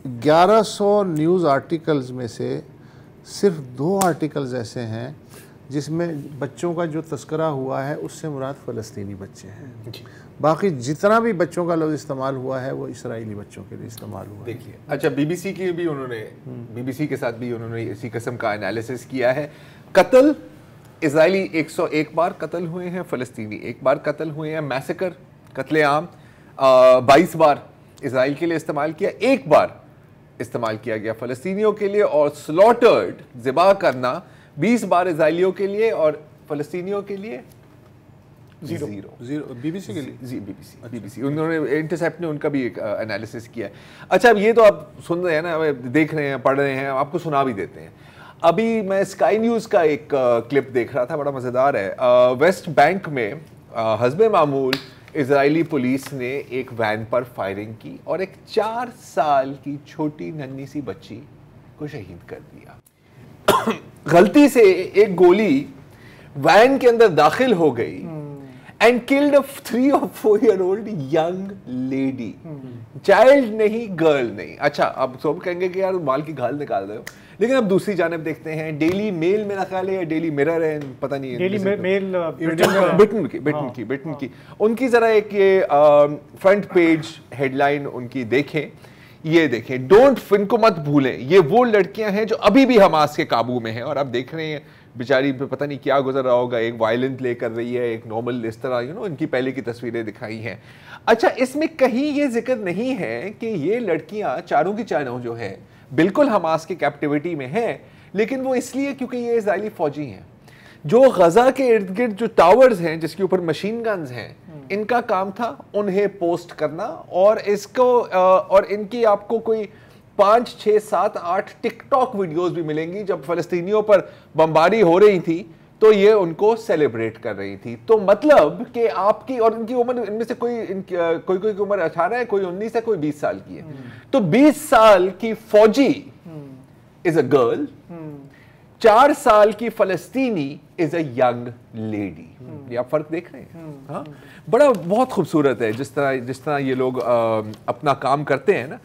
1100 news articles میں سے صرف 2 آرٹیکلز ایسے ہیں جس میں بچوں کا جو تذکرہ ہوا ہے اس سے مراد فلسطینی بچے ہیں. باقی جتنا بھی بچوں کا لفظ استعمال ہوا ہے وہ اسرائیلی بچوں کے لیے استعمال ہوا ہے. دیکھیے اچھا بی بی سی کی بھی انہوں نے بی بی سی کے ساتھ بھی انہوں نے اسی قسم کا انالیسس کیا ہے. قتل اسرائیلی 101 بار قتل ہوئے ہیں, فلسطینی 1 بار قتل ہوئے ہیں. میسیکر قتل عام 22 بار اسرائیل کے لیے استعمال کیا, 1 بار استعمال کیا گیا فلسطینیوں کے لیے. اور سلوٹرڈ ذبح کرنا 20 بار اسرائیلیوں کے لیے اور فلسطینیوں کے لیے زیرو. بی بی سی کے لیے جی بی بی سی انہوں نے انٹرسیپٹ نے ان کا بھی ایک انالیسس کیا ہے. اچھا اب یہ تو آپ سن رہے ہیں نا, دیکھ رہے ہیں, پڑھ رہے ہیں, آپ کو سنا بھی دیتے ہیں. ابھی میں اسکائی نیوز کا ایک کلپ دیکھ رہا تھا, بڑا مزیدار ہے. ویسٹ بینک میں حسب معمول اسرائیلی پولیس نے ایک وین پر فائرنگ کی اور ایک 4 سال کی چھوٹی ننھی سی بچی کو شہید کر دیا. غلطی سے ایک گولی وین کے اندر داخل ہو گئی and killed a 3 or 4-year-old young lady. Child نہیں, گرل نہیں. اچھا اب سب کہیں گے کہ یار مال کی گھال نکال رہے ہو, لیکن اب دوسری جانب دیکھتے ہیں. ڈیلی میل میرا خیال ہے یا ڈیلی مرر ہے, پتہ نہیں, ڈیلی میل برٹن کی ان کی ذرا ایک یہ فرنٹ پیج ہیڈ لائن ان کی دیکھیں. یہ دیکھیں, ان کو مت بھولیں, یہ وہ لڑکیاں ہیں جو ابھی بھی حماس کے قابو میں ہیں. اور آپ دیکھ رہے ہیں بیچاری پہ پتہ نہیں کیا گزر رہا ہوگا, ایک وائلنٹ لے کر رہی ہے, ایک نارمل اس طرح ان کی پہلے کی تصویریں دکھائی ہیں. اچھا اس میں کہیں یہ ذکر نہیں ہے کہ یہ لڑکیاں چاروں کی چاروں جو ہے بالکل حماس کی کیپٹیوٹی میں ہیں, لیکن وہ اس لیے کیونکہ یہ اسرائیلی فوجی ہیں جو غزہ کے ارد گرد جو ٹاورز ہیں جس کے اوپر مشین گنز ہیں, ان کا کام تھا انہیں پوسٹ کرنا. اور اس کو اور ان کی آپ کو کوئی 5, 6, 7, 8 ٹک ٹاک ویڈیوز بھی ملیں گی جب فلسطینیوں پر بمباری ہو رہی تھی تو یہ ان کو سیلیبریٹ کر رہی تھی. تو مطلب کہ آپ کی اور ان کی عمر, ان میں سے کوئی کی عمر 18 ہے, کوئی 19 ہے, کوئی 20 سال کی ہے. تو 20 سال کی فوجی از اے گرل, 4 سال کی فلسطینی از اے ینگ لیڈی. یہ آپ فرق دیکھ رہے ہیں. ہاں بڑا بہت خوبصورت ہے جس طرح یہ لوگ اپنا کام کرتے ہیں نا.